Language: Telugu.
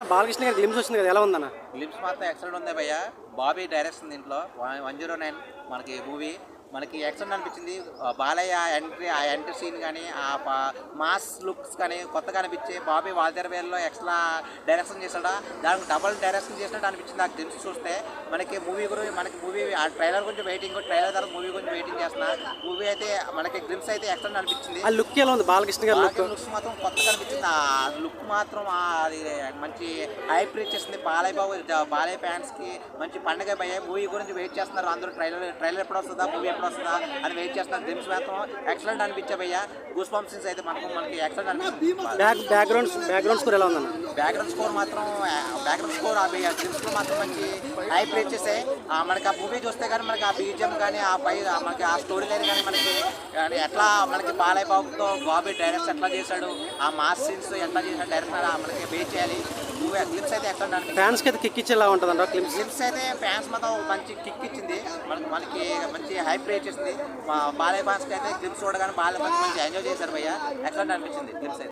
బాలకృష్ణ గారి గ్లిమ్స్ వచ్చింది కదా, ఎలా ఉందన్న? గ్లిమ్స్ మాత్రం ఎక్సలెంట్ ఉంది భయ్య. బాబీ డైరెక్షన్ దీంట్లో 109 మనకి మూవీ మనకి ఎక్సలెంట్ అనిపించింది. బాలయ్య ఎంట్రీ సీన్ కానీ మాస్ లుక్స్ కానీ కొత్తగా అనిపించి బాబీ వాల్తేర్ వేల్లో ఎక్స్ట్రా డైరెక్షన్ చేశాడా, దానికి డబల్ డైరెక్షన్ చేసినట్టు అనిపించింది ఆ గ్లిమ్స్ చూస్తే. మనకి మూవీ ఆ ట్రైలర్ గురించి వెయిటింగ్, ట్రైలర్ తర్వాత మూవీ గురించి వెయిటింగ్ చేస్తున్నా. మూవీ అయితే మనకి గ్లిమ్స్ అయితే ఎక్సలెంట్ అనిపించింది. ఆ లుక్ ఎలా ఉంది బాలకృష్ణ గారి లుక్స్ మాత్రం కొత్తగా అనిపించింది. ఆ లుక్ మాత్రం అది మంచి హైప్ ఇచ్చేసింది. బాలయ్య ఫ్యాన్స్ కి మంచి పండుగ భయ్య. మూవీ గురించి వెయిట్ చేస్తున్నారు అందరూ. ట్రైలర్ ఎప్పుడు వస్తుందా, మూవీ ఎప్పుడు వస్తుందా అని వెయిట్ చేస్తున్నారు. గ్లిమ్స్ మాత్రం ఎక్సలెంట్ అనిపించే భయ్య. గూస్ బంప్స్ సీన్స్ అయితే మనకి ఎక్సలెంట్ అనిపించింది. బ్యాక్గ్రౌండ్ స్కోర్ ఎలా ఉందన్న? బ్యాక్గ్రౌండ్ స్కోర్ గ్లిమ్స్ లో మాత్రం మంచి హైప్ ఇచ్చేసాయి. మనకి ఆ మూవీ చూస్తే కానీ మనకి ఆ బీజిఎం కానీ మనకి ఆ స్టోరీ లైన్ కానీ మనకి ఎట్లా మనకి బాలయ్య బాబుతో బాబీ డైరెక్షన్ ఎట్లా చేశాడు, ఆ మాస్ సీన్స్ ఎట్లా చేశాడు డైరెక్టర్ మనకి బేస్ చేయాలి. మూవీ గ్లిమ్స్ అయితే ఎట్లా ఫ్యాన్స్ కి అయితే కిక్ ఇచ్చేలా ఉంటుందంట గ్లిమ్స్ అయితే ఫ్యాన్స్ మాత్రం మంచి కిక్ ఇచ్చింది. మనకి మంచి హైప్ రేట్ చేసింది. బాలయ్య ఫ్యాన్స్కి అయితే గ్లిమ్స్ చూడగానే బాలయ్య మంచి ఎంజాయ్ చేశారు భయ్య. ఎట్లా అనిపించింది గ్లిమ్స్ అయితే.